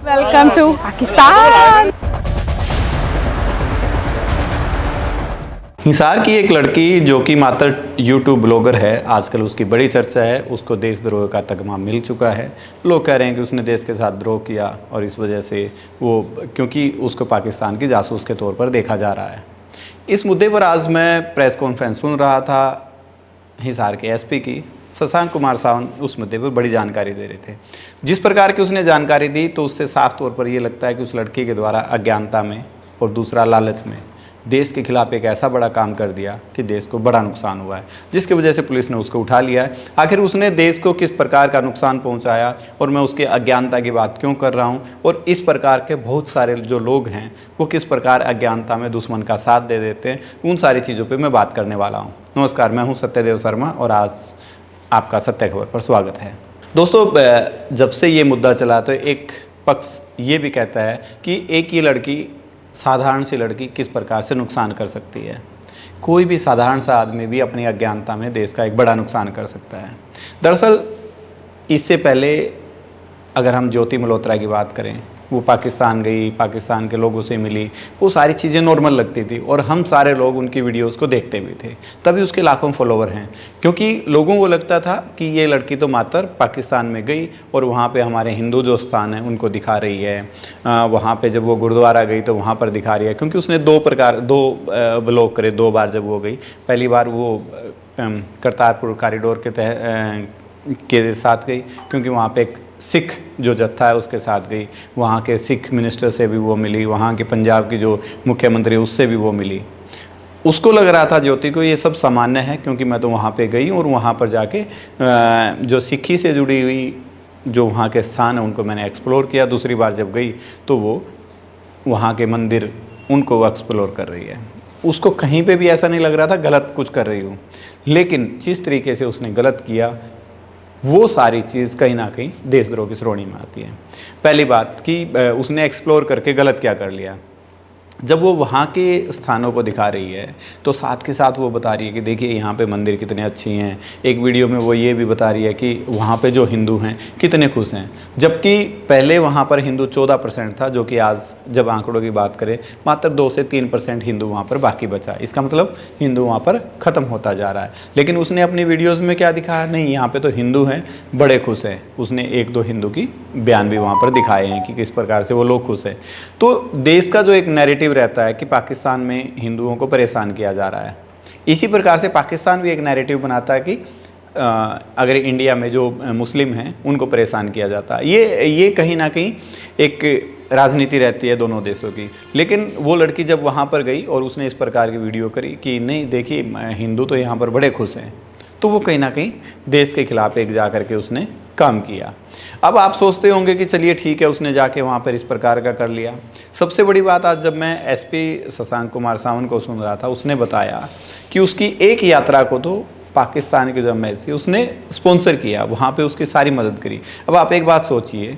Welcome to Pakistan. Hisar की एक लड़की जो कि मात्र यूट्यूब ब्लॉगर है, आजकल उसकी बड़ी चर्चा है। उसको देशद्रोह का तगमा मिल चुका है। लोग कह रहे हैं कि उसने देश के साथ द्रोह किया और इस वजह से वो, क्योंकि उसको पाकिस्तान की जासूस के तौर पर देखा जा रहा है। इस मुद्दे पर आज मैं प्रेस कॉन्फ्रेंस सुन रहा था हिसार के एसपी की। शशांक कुमार सावंत उस मुद्दे पर बड़ी जानकारी दे रहे थे। जिस प्रकार की उसने जानकारी दी तो उससे साफ तौर पर यह लगता है कि उस लड़की के द्वारा अज्ञानता में और दूसरा लालच में देश के खिलाफ एक ऐसा बड़ा काम कर दिया कि देश को बड़ा नुकसान हुआ है, जिसकी वजह से पुलिस ने उसको उठा लिया है। आखिर उसने देश को किस प्रकार का नुकसान पहुंचाया और मैं उसके अज्ञानता की बात क्यों कर रहा हूं, और इस प्रकार के बहुत सारे जो लोग हैं वो किस प्रकार अज्ञानता में दुश्मन का साथ दे देते हैं, उन सारी चीज़ों पर मैं बात करने वाला हूँ। नमस्कार, मैं हूँ सत्यदेव शर्मा और आज आपका सत्य खबर पर स्वागत है। दोस्तों, जब से ये मुद्दा चला तो एक पक्ष ये भी कहता है कि एक ही लड़की, साधारण सी लड़की किस प्रकार से नुकसान कर सकती है। कोई भी साधारण सा आदमी भी अपनी अज्ञानता में देश का एक बड़ा नुकसान कर सकता है। दरअसल इससे पहले अगर हम ज्योति मल्होत्रा की बात करें, वो पाकिस्तान गई, पाकिस्तान के लोगों से मिली, वो सारी चीज़ें नॉर्मल लगती थी और हम सारे लोग उनकी वीडियोस को देखते भी थे। तभी उसके लाखों फॉलोवर हैं, क्योंकि लोगों को लगता था कि ये लड़की तो मात्र पाकिस्तान में गई और वहाँ पे हमारे हिंदू जो स्थान हैं उनको दिखा रही है। वहाँ पे जब वो गुरुद्वारा गई तो वहाँ पर दिखा रही है, क्योंकि उसने दो ब्लॉग करे 2 बार जब वो गई। पहली बार वो करतारपुर कॉरिडोर के साथ गई, क्योंकि वहाँ पे एक सिख जो जत्था है उसके साथ गई। वहाँ के सिख मिनिस्टर से भी वो मिली, वहाँ के पंजाब की जो मुख्यमंत्री उससे भी वो मिली। उसको लग रहा था ज्योति को ये सब सामान्य है, क्योंकि मैं तो वहाँ पे गई और वहाँ पर जाके जो सिक्खी से जुड़ी हुई जो वहाँ के स्थान है उनको मैंने एक्सप्लोर किया। दूसरी बार जब गई तो वो वहाँ के मंदिर उनको वो एक्सप्लोर कर रही है। उसको कहीं पे भी ऐसा नहीं लग रहा था गलत कुछ कर रही हूँ, लेकिन जिस तरीके से उसने गलत किया वो सारी चीज़ कहीं ना कहीं देशद्रोह की श्रेणी में आती है। पहली बात कि उसने एक्सप्लोर करके गलत क्या कर लिया। जब वो वहाँ के स्थानों को दिखा रही है तो साथ के साथ वो बता रही है कि देखिए यहाँ पे मंदिर कितने अच्छी हैं। एक वीडियो में वो ये भी बता रही है कि वहाँ पे जो हिंदू हैं कितने खुश हैं, जबकि पहले वहाँ पर हिंदू 14% था, जो कि आज जब आंकड़ों की बात करें मात्र 2 से 3% हिंदू वहाँ पर बाकी बचा। इसका मतलब हिंदू वहाँ पर ख़त्म होता जा रहा है। लेकिन उसने अपनी वीडियोज़ में क्या दिखाया, नहीं यहाँ पर तो हिंदू हैं, बड़े खुश हैं। उसने 1-2 हिंदू की बयान भी वहाँ पर दिखाए हैं कि किस प्रकार से वो लोग खुश हैं। तो देश का जो एक नैरेटिव रहता है कि पाकिस्तान में हिंदुओं को परेशान किया जा रहा है, इसी प्रकार से पाकिस्तान भी एक नैरेटिव बनाता है कि अगर इंडिया में जो मुस्लिम हैं उनको परेशान किया जाता है। ये कहीं ना कहीं एक राजनीति रहती है दोनों देशों की। लेकिन वो लड़की जब वहाँ पर गई और उसने इस प्रकार की वीडियो करी कि नहीं देखिए हिंदू तो यहाँ पर बड़े खुश हैं, तो वो कहीं ना कहीं देश के खिलाफ एक जा करके उसने काम किया। अब आप सोचते होंगे कि चलिए ठीक है, उसने जाके वहाँ पर इस प्रकार का कर लिया। सबसे बड़ी बात, आज जब मैं एसपी शशांक कुमार सावंत को सुन रहा था, उसने बताया कि उसकी एक यात्रा को तो पाकिस्तान की जो एम्बेसी उसने स्पॉन्सर किया, वहाँ पे उसकी सारी मदद करी। अब आप एक बात सोचिए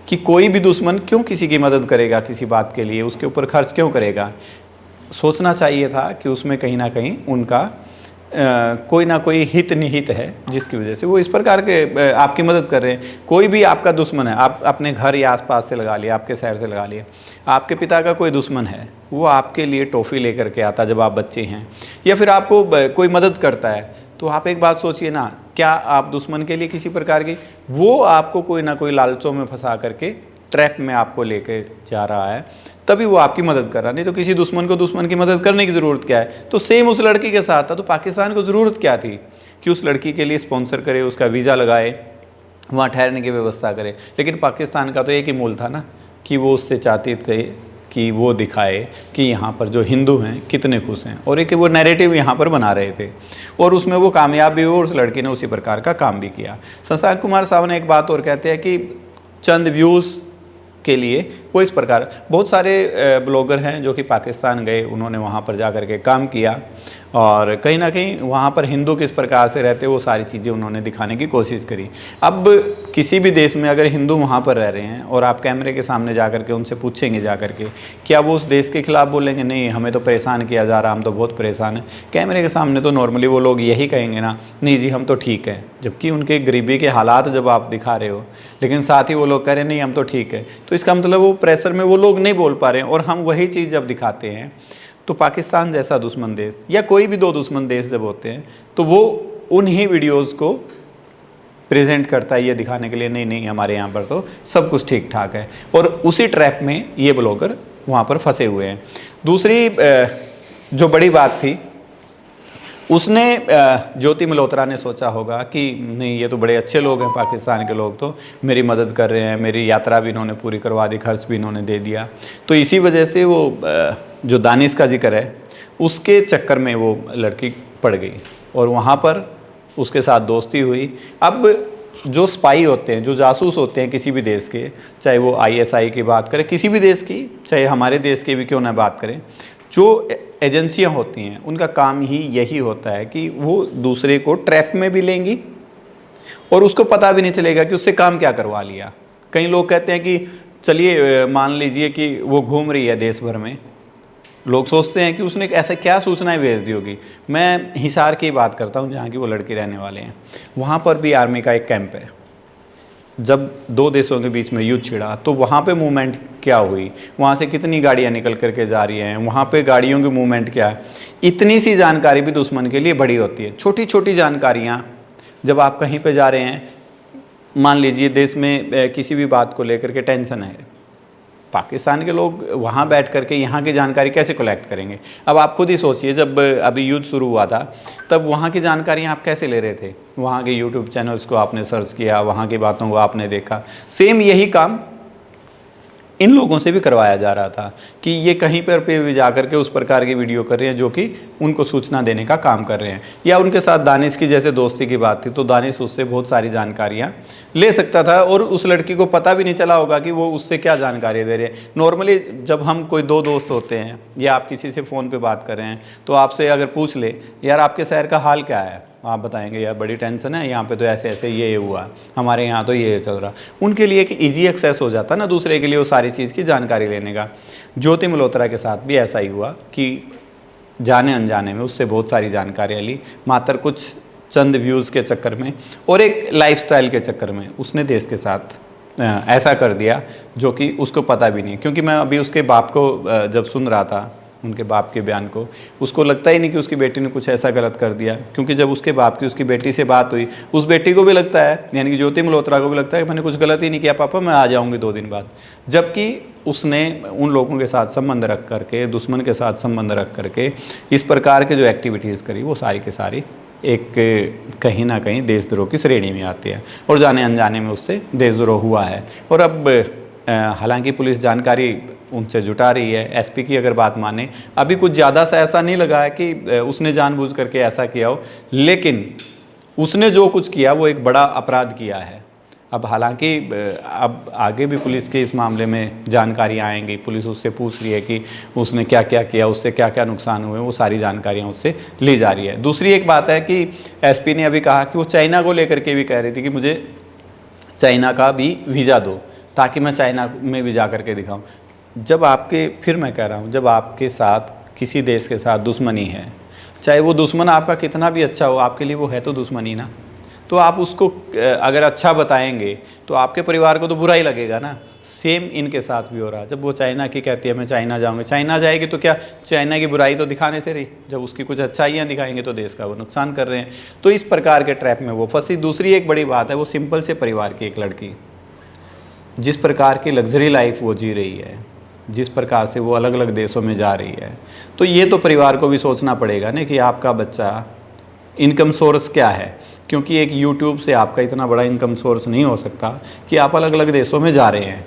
कि कोई भी दुश्मन क्यों किसी की मदद करेगा, किसी बात के लिए उसके ऊपर खर्च क्यों करेगा। सोचना चाहिए था कि उसमें कहीं ना कहीं उनका कोई ना कोई हित निहित है, जिसकी वजह से वो इस प्रकार के आपकी मदद कर रहे हैं। कोई भी आपका दुश्मन है, आप अपने घर या आसपास से लगा लिए, आपके शहर से लगा लिए, आपके पिता का कोई दुश्मन है, वो आपके लिए टॉफ़ी लेकर के आता जब आप बच्चे हैं, या फिर आपको कोई मदद करता है, तो आप एक बात सोचिए ना, क्या आप दुश्मन के लिए किसी प्रकार की, वो आपको कोई ना कोई लालचों में फंसा करके ट्रैप में आपको लेके जा रहा है, तभी वो आपकी मदद कर रहा है। नहीं तो किसी दुश्मन को दुश्मन की मदद करने की ज़रूरत क्या है। तो सेम उस लड़की के साथ था। तो पाकिस्तान को ज़रूरत क्या थी कि उस लड़की के लिए स्पॉन्सर करे, उसका वीज़ा लगाए, वहाँ ठहरने की व्यवस्था करे। लेकिन पाकिस्तान का तो एक ही मूल था ना कि वो उससे चाहते थे कि वो दिखाए कि यहाँ पर जो हिंदू हैं कितने खुश हैं, और एक वो नैरेटिव यहाँ पर बना रहे थे, और उसमें वो कामयाब भी हुए और उस लड़की ने उसी प्रकार का काम भी किया। शशांक कुमार सावंत एक बात और कहते हैं कि चंद व्यूज़ के लिए वो इस प्रकार, बहुत सारे ब्लॉगर हैं जो कि पाकिस्तान गए, उन्होंने वहाँ पर जा कर के काम किया और कहीं ना कहीं वहाँ पर हिंदू किस प्रकार से रहते वो सारी चीज़ें उन्होंने दिखाने की कोशिश करी। अब किसी भी देश में अगर हिंदू वहाँ पर रह रहे हैं और आप कैमरे के सामने जा कर के उनसे पूछेंगे जा कर के, क्या वो उस देश के खिलाफ बोलेंगे? नहीं, हमें तो परेशान किया जा रहा, हम तो बहुत परेशान हैं। कैमरे के सामने तो नॉर्मली वो लोग यही कहेंगे ना, नहीं जी हम तो ठीक हैं, जबकि उनके गरीबी के हालात जब आप दिखा रहे हो, लेकिन साथ ही वो लोग कह रहे हैं नहीं हम तो ठीक है। तो इसका मतलब वो प्रेशर में वो लोग नहीं बोल पा रहे हैं। और हम वही चीज़ जब दिखाते हैं तो पाकिस्तान जैसा दुश्मन देश या कोई भी दो दुश्मन देश जब होते हैं तो वो उन्हीं वीडियोस को प्रेजेंट करता है ये दिखाने के लिए, नहीं नहीं हमारे यहाँ पर तो सब कुछ ठीक ठाक है। और उसी ट्रैप में ये ब्लॉगर वहाँ पर फंसे हुए हैं। दूसरी जो बड़ी बात थी, उसने ज्योति मल्होत्रा ने सोचा होगा कि नहीं ये तो बड़े अच्छे लोग हैं, पाकिस्तान के लोग तो मेरी मदद कर रहे हैं, मेरी यात्रा भी इन्होंने पूरी करवा दी, खर्च भी इन्होंने दे दिया। तो इसी वजह से वो जो दानिश का जिक्र है उसके चक्कर में वो लड़की पड़ गई और वहाँ पर उसके साथ दोस्ती हुई। अब जो स्पाई होते हैं, जो जासूस होते हैं किसी भी देश के, चाहे वो ISI की बात करें, किसी भी देश की, चाहे हमारे देश की भी क्यों ना बात करें, जो एजेंसियां होती हैं उनका काम ही यही होता है कि वो दूसरे को ट्रैप में भी लेंगी और उसको पता भी नहीं चलेगा कि उससे काम क्या करवा लिया। कई लोग कहते हैं कि चलिए मान लीजिए कि वो घूम रही है देश भर में, लोग सोचते हैं कि उसने ऐसा क्या सूचनाएं भेज दी होगी। मैं हिसार की बात करता हूँ जहाँ की वो लड़के रहने वाले हैं, वहाँ पर भी आर्मी का एक कैंप है। जब दो देशों के बीच में युद्ध छिड़ा तो वहाँ पे मूवमेंट क्या हुई, वहाँ से कितनी गाड़ियाँ निकल करके जा रही हैं, वहाँ पे गाड़ियों की मूवमेंट क्या है, इतनी सी जानकारी भी दुश्मन के लिए बड़ी होती है। छोटी छोटी जानकारियाँ जब आप कहीं पे जा रहे हैं, मान लीजिए देश में किसी भी बात को लेकर के टेंशन है, पाकिस्तान के लोग वहाँ बैठ करके यहाँ की जानकारी कैसे कलेक्ट करेंगे? अब आप खुद ही सोचिए, जब अभी युद्ध शुरू हुआ था तब वहाँ की जानकारियाँ आप कैसे ले रहे थे? वहाँ के यूट्यूब चैनल्स को आपने सर्च किया, वहाँ की बातों को आपने देखा। सेम यही काम इन लोगों से भी करवाया जा रहा था कि ये कहीं पर पे भी जा करके उस प्रकार की वीडियो कर रहे हैं जो कि उनको सूचना देने का काम कर रहे हैं। या उनके साथ दानिश की जैसे दोस्ती की बात थी तो दानिश उससे बहुत सारी जानकारियाँ ले सकता था और उस लड़की को पता भी नहीं चला होगा कि वो उससे क्या जानकारी दे रहे हैं। नॉर्मली जब हम कोई दो दोस्त होते हैं या आप किसी से फ़ोन पे बात कर रहे हैं तो आपसे अगर पूछ ले यार आपके शहर का हाल क्या है, आप बताएंगे यार बड़ी टेंशन है, यहाँ पे तो ऐसे ऐसे ये हुआ, हमारे यहाँ तो ये चल रहा। उनके लिए एक ईजी एक्सेस हो जाता ना दूसरे के लिए वो सारी चीज़ की जानकारी लेने का। ज्योति मल्होत्रा के साथ भी ऐसा ही हुआ कि जाने अनजाने में उससे बहुत सारी जानकारियाँ ली, मात्र कुछ चंद व्यूज़ के चक्कर में और एक लाइफस्टाइल के चक्कर में उसने देश के साथ ऐसा कर दिया जो कि उसको पता भी नहीं। क्योंकि मैं अभी उसके बाप को जब सुन रहा था, उनके बाप के बयान को, उसको लगता ही नहीं कि उसकी बेटी ने कुछ ऐसा गलत कर दिया। क्योंकि जब उसके बाप की उसकी बेटी से बात हुई, उस बेटी को भी लगता है, यानी कि ज्योति मल्होत्रा को भी लगता है कि मैंने कुछ गलत ही नहीं किया पापा, मैं आ जाऊँगी 2 दिन बाद। जबकि उसने उन लोगों के साथ संबंध रख करके, दुश्मन के साथ संबंध रख करके इस प्रकार के जो एक्टिविटीज़ करी वो सारी की सारी एक कहीं ना कहीं देशद्रोह की श्रेणी में आती है और जाने अनजाने में उससे देशद्रोह हुआ है। और अब हालांकि पुलिस जानकारी उनसे जुटा रही है। SP की अगर बात माने, अभी कुछ ज़्यादा सा ऐसा नहीं लगा है कि उसने जानबूझ करके ऐसा किया हो, लेकिन उसने जो कुछ किया वो एक बड़ा अपराध किया है। अब हालांकि अब आगे भी पुलिस के इस मामले में जानकारियाँ आएंगी, पुलिस उससे पूछ रही है कि उसने क्या क्या किया, उससे क्या क्या नुकसान हुए, वो सारी जानकारियाँ उससे ली जा रही है। दूसरी एक बात है कि SP ने अभी कहा कि वो चाइना को लेकर के भी कह रही थी कि मुझे चाइना का भी वीज़ा दो ताकि मैं चाइना में भी जा करके दिखाऊँ। जब आपके, फिर मैं कह रहा हूँ, जब आपके साथ किसी देश के साथ दुश्मनी है, चाहे वो दुश्मन आपका कितना भी अच्छा हो, आपके लिए वो है तो दुश्मनी ना। तो आप उसको अगर अच्छा बताएंगे तो आपके परिवार को तो बुरा ही लगेगा ना। सेम इनके साथ भी हो रहा है। जब वो चाइना की कहती है मैं चाइना जाऊँगी, चाइना जाएगी तो क्या चाइना की बुराई तो दिखाने से रही, जब उसकी कुछ अच्छाइयाँ दिखाएंगे तो देश का वो नुकसान कर रहे हैं। तो इस प्रकार के ट्रैप में वो फंसी। दूसरी एक बड़ी बात है, वो सिंपल से परिवार की एक लड़की, जिस प्रकार की लग्जरी लाइफ वो जी रही है, जिस प्रकार से वो अलग अलग देशों में जा रही है, तो ये तो परिवार को भी सोचना पड़ेगा ना कि आपका बच्चा इनकम सोर्स क्या है। क्योंकि एक यूट्यूब से आपका इतना बड़ा इनकम सोर्स नहीं हो सकता कि आप अलग अलग देशों में जा रहे हैं।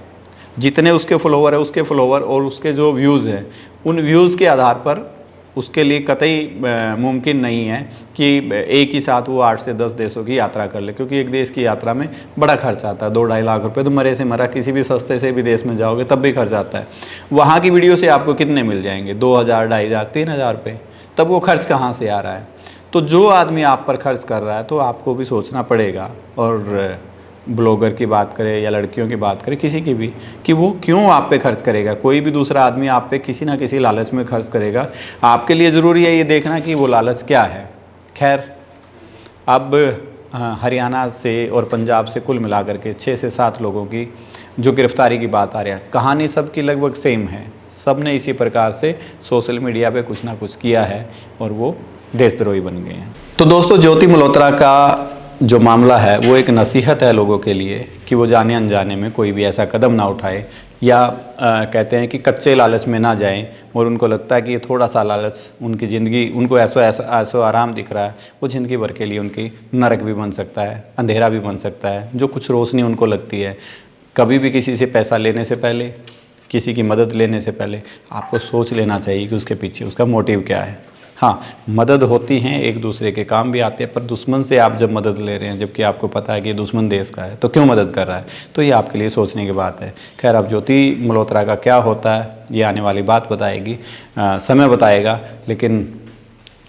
जितने उसके फॉलोवर है, उसके फॉलोवर और उसके जो व्यूज़ हैं, उन व्यूज़ के आधार पर उसके लिए कतई मुमकिन नहीं है कि एक ही साथ वो 8 से 10 देशों की यात्रा कर ले। क्योंकि एक देश की यात्रा में बड़ा खर्च आता है, 2-2.5 लाख रुपए तो मरे से मरा, किसी भी सस्ते से भी देश में जाओगे तब भी खर्च आता है। वहाँ की वीडियो से आपको कितने मिल जाएंगे? 2000, 2500, 3000 रुपये। तब वो खर्च कहाँ से आ रहा है? तो जो आदमी आप पर खर्च कर रहा है तो आपको भी सोचना पड़ेगा। और ब्लॉगर की बात करें या लड़कियों की बात करें, किसी की भी, कि वो क्यों आप पे खर्च करेगा। कोई भी दूसरा आदमी आप पे किसी ना किसी लालच में खर्च करेगा। आपके लिए ज़रूरी है ये देखना कि वो लालच क्या है। खैर, अब हरियाणा से और पंजाब से कुल मिलाकर के 6 से 7 लोगों की जो गिरफ्तारी की बात आ रही है, कहानी सबकी लगभग सेम है। सब ने इसी प्रकार से सोशल मीडिया पे कुछ ना कुछ किया है और वो देशद्रोही बन गए हैं। तो दोस्तों, ज्योति मल्होत्रा का जो मामला है वो एक नसीहत है लोगों के लिए कि वो जाने अनजाने में कोई भी ऐसा कदम ना उठाए, या कहते हैं कि कच्चे लालच में ना जाएं। और उनको लगता है कि ये थोड़ा सा लालच उनकी ज़िंदगी, उनको ऐसो आराम दिख रहा है, वो ज़िंदगी भर के लिए उनकी नरक भी बन सकता है, अंधेरा भी बन सकता है। जो कुछ रोशनी उनको लगती है, कभी भी किसी से पैसा लेने से पहले, किसी की मदद लेने से पहले आपको सोच लेना चाहिए कि उसके पीछे उसका मोटिव क्या है। हाँ, मदद होती हैं, एक दूसरे के काम भी आते हैं, पर दुश्मन से आप जब मदद ले रहे हैं, जबकि आपको पता है कि ये दुश्मन देश का है, तो क्यों मदद कर रहा है? तो ये आपके लिए सोचने की बात है। खैर, अब ज्योति मल्होत्रा का क्या होता है ये आने वाली बात बताएगी, समय बताएगा। लेकिन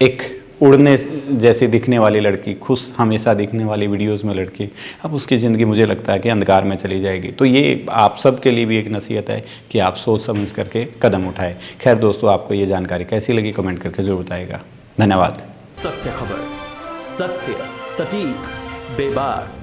एक उड़ने जैसी दिखने वाली लड़की, खुश हमेशा दिखने वाली वीडियोस में लड़की, अब उसकी ज़िंदगी मुझे लगता है कि अंधकार में चली जाएगी। तो ये आप सब के लिए भी एक नसीहत है कि आप सोच समझ करके कदम उठाएं। खैर दोस्तों, आपको ये जानकारी कैसी लगी कमेंट करके जरूर बताइएगा। धन्यवाद। सत्य खबर, सत्य, सटीक, बेबाक।